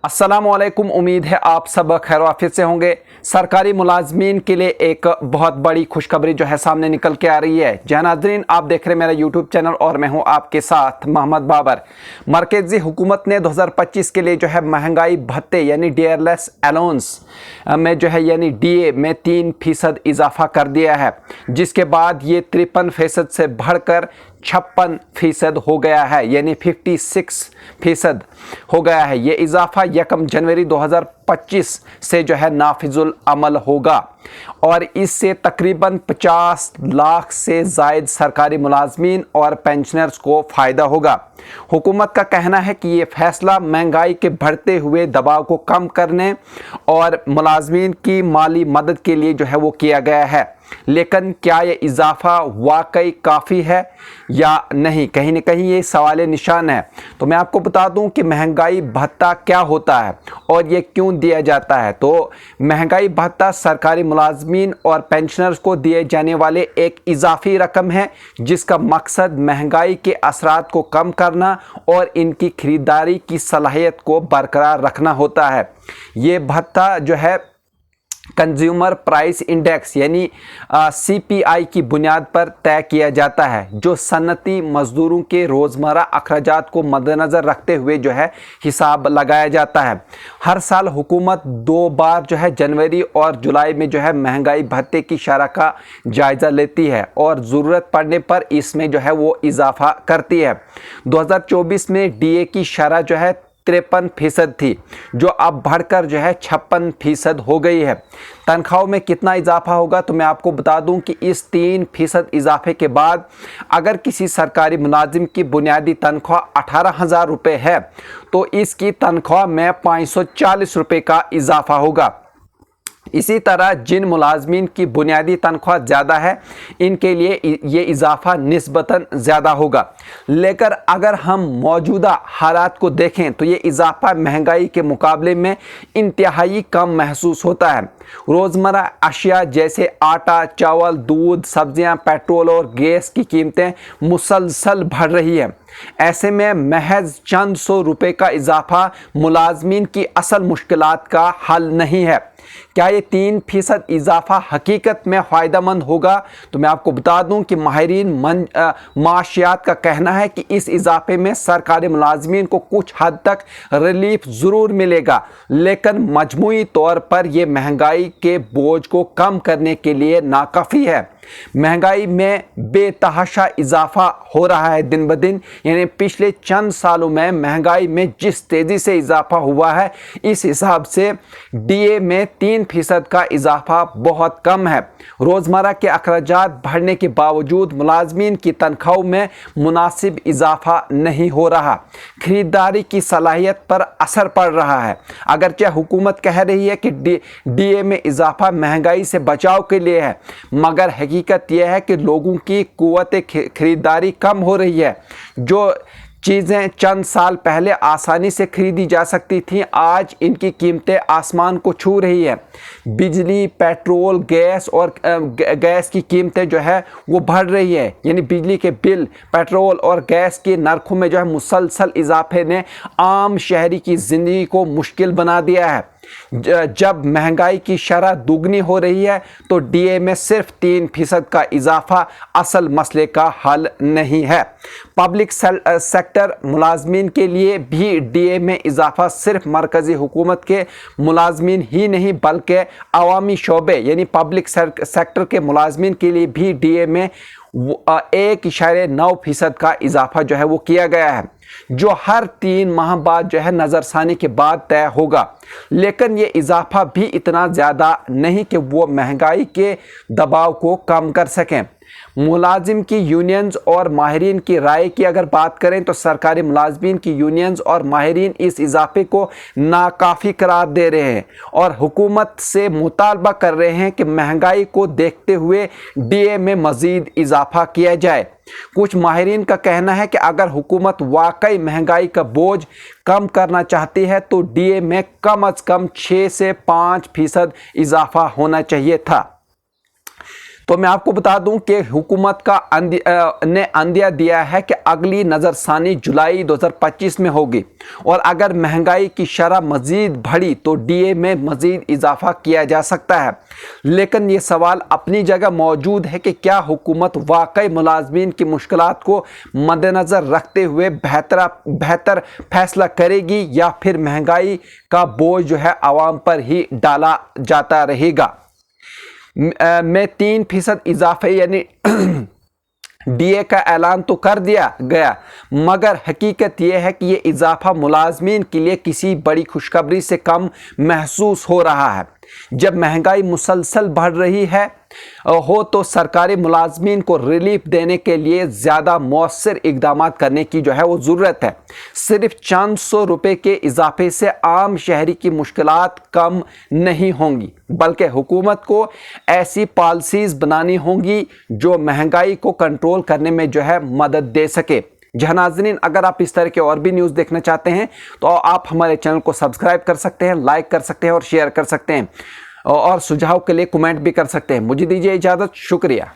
अस्सलामुअलैकुम। उम्मीद है आप सब खैर आफियत से होंगे। सरकारी मुलाजमीन के लिए एक बहुत बड़ी खुशखबरी जो है सामने निकल के आ रही है। जहाँ नाज़रीन, आप देख रहे हैं मेरा यूट्यूब चैनल और मैं हूं आपके साथ मोहम्मद बाबर। मरकज़ी हुकूमत ने 2025 के लिए जो है महंगाई भत्ते यानी डियरलेस अलाउंस में जो है यानी DA में 3% इजाफा कर दिया है, जिसके बाद ये 53% से बढ़कर 56% हो गया है, यानी 56% हो गया है। ये इजाफा 1 जनवरी 2025 से जो है नाफिजुल अमल होगा और इससे तकरीबन 50 लाख से ज़ायद सरकारी मुलाजमीन और पेंशनर्स को फ़ायदा होगा। हुकूमत का कहना है कि ये फ़ैसला महंगाई के बढ़ते हुए दबाव को कम करने और मुलाजमीन की माली मदद के लिए जो है वो किया गया है। लेकिन क्या ये इजाफा वाकई काफ़ी है या नहीं, कहीं न कहीं ये सवाल निशान है। तो मैं आपको बता दूं कि महंगाई भत्ता क्या होता है और ये क्यों दिया जाता है। तो महंगाई भत्ता सरकारी मुलाजमीन और पेंशनर्स को दिए जाने वाले एक इजाफी रकम है, जिसका मकसद महंगाई के असरात को कम करना और इनकी खरीदारी की सलाहियत को बरकरार रखना होता है। ये भत्ता जो है कंज्यूमर प्राइस इंडेक्स यानी CPI की बुनियाद पर तय किया जाता है, जो सन्नती मजदूरों के रोज़मर्रा अखराजात को मद्देनज़र रखते हुए जो है हिसाब लगाया जाता है। हर साल हुकूमत 2 बार जो है जनवरी और जुलाई में जो है महंगाई भत्ते की शरह का जायज़ा लेती है और ज़रूरत पड़ने पर इसमें जो है वो इजाफा करती है। 2024 में DA की शरह जो है 53% थी, जो अब बढ़कर जो है 56% हो गई है। तनख्वाहों में कितना इजाफा होगा, तो मैं आपको बता दूं कि इस 3% इजाफे के बाद अगर किसी सरकारी मुलाजिम की बुनियादी तनख्वाह 18,000 रुपये है तो इसकी तनख्वाह में 540 रुपये का इजाफा होगा। इसी तरह जिन मुलाजमीन की बुनियादी तनख्वाह ज़्यादा है, इनके लिए ये इजाफा निस्बतन ज़्यादा होगा। लेकिन अगर हम मौजूदा हालात को देखें तो ये इजाफा महंगाई के मुकाबले में इंतहाई कम महसूस होता है। रोज़मर्रा अशिया जैसे आटा, चावल, दूध, सब्जियां, पेट्रोल और गैस की कीमतें मुसलसल बढ़ रही हैं। ऐसे में महज चंद सौ रुपये का इजाफा मुलाजमीन की असल मुश्किलात का हल नहीं है। क्या ये 3% इजाफा हकीकत में फ़ायदेमंद होगा, तो मैं आपको बता दूं कि माहिरीन माशियात का कहना है कि इस इजाफे में सरकारी मुलाजमीन को कुछ हद तक रिलीफ ज़रूर मिलेगा, लेकिन मजमूई तौर पर यह महंगाई के बोझ को कम करने के लिए नाकाफ़ी है। महंगाई में बेतहाशा इजाफा हो रहा है दिन ब दिन, यानी पिछले चंद सालों में महंगाई में जिस तेज़ी से इजाफा हुआ है, इस हिसाब से DA में 3% का इजाफा बहुत कम है। रोज़मर्रा के अखराजात बढ़ने के बावजूद मुलाजमीन की तनख्वाहों में मुनासिब इजाफा नहीं हो रहा। खरीदारी की सलाहियत पर असर पड़ रहा है। अगरचे हुकूमत कह रही है कि DA में इजाफा महंगाई से बचाव के लिए है, मगर हकीकत यह है कि लोगों की कुव्वत खरीदारी कम हो रही है। जो चीज़ें चंद साल पहले आसानी से खरीदी जा सकती थीं, आज इनकी कीमतें आसमान को छू रही है। बिजली, पेट्रोल, गैस की कीमतें जो है वो बढ़ रही है, यानी बिजली के बिल, पेट्रोल और गैस के नरखों में जो है मुसलसल इजाफे ने आम शहरी की ज़िंदगी को मुश्किल बना दिया है। जब महंगाई की शरह दुगनी हो रही है तो DA में सिर्फ 3% का इजाफा असल मसले का हल नहीं है। पब्लिक सेक्टर मुलाजमीन के लिए भी DA में इजाफा सिर्फ मरकज़ी हुकूमत के मुलाजमीन ही नहीं बल्कि अवामी शोबे यानी पब्लिक सेक्टर के मुलाजमीन के लिए भी DA में 1.9% का इजाफा जो है वो किया गया है, जो हर 3 माह बाद जो है नज़रसानी के बाद तय होगा। लेकिन ये इजाफा भी इतना ज़्यादा नहीं कि वो महंगाई के दबाव को कम कर सकें। मुलाजिम की यूनियंस और माहिरीन की राय की अगर बात करें तो सरकारी मुलाजमीन की यूनियंस और माहिरीन इस इजाफे को नाकाफ़ी करार दे रहे हैं और हुकूमत से मुतालबा कर रहे हैं कि महंगाई को देखते हुए DA में मज़ीद इजाफा किया जाए। कुछ माहिरीन का कहना है कि अगर हुकूमत वाकई महंगाई का बोझ कम करना चाहती है तो DA में कम अज़ कम 6 से 5% इजाफा होना चाहिए था। तो मैं आपको बता दूं कि हुकूमत का ने अंदिया दिया है कि अगली नज़रसानी जुलाई 2025 में होगी और अगर महंगाई की शरह मज़ीद बढ़ी तो डीए में मज़ीद इजाफा किया जा सकता है। लेकिन ये सवाल अपनी जगह मौजूद है कि क्या हुकूमत वाकई मुलाजमीन की मुश्किलात को मद्देनज़र रखते हुए बेहतर फैसला करेगी या फिर महंगाई का बोझ जो है आवाम पर ही डाला जाता रहेगा। में 3% इजाफे यानी डीए का ऐलान तो कर दिया गया, मगर हकीकत यह है कि ये इजाफा मुलाजमीन के लिए किसी बड़ी खुशखबरी से कम महसूस हो रहा है। जब महंगाई मुसलसल बढ़ रही हो तो सरकारी मुलाजमीन को रिलीफ देने के लिए ज़्यादा मौसर इकदाम करने की जो है वो ज़रूरत है। सिर्फ चंद सौ रुपये के इजाफे से आम शहरी की मुश्किलात कम नहीं होंगी, बल्कि हुकूमत को ऐसी पॉलिसीज़ बनानी होंगी जो महंगाई को कंट्रोल करने में जो है मदद दे सके। जहाँ नाज़रीन, अगर आप इस तरह के और भी न्यूज़ देखना चाहते हैं तो आप हमारे चैनल को सब्सक्राइब कर सकते हैं, लाइक कर सकते हैं और शेयर कर सकते हैं और सुझाव के लिए कमेंट भी कर सकते हैं। मुझे दीजिए इजाज़त, शुक्रिया।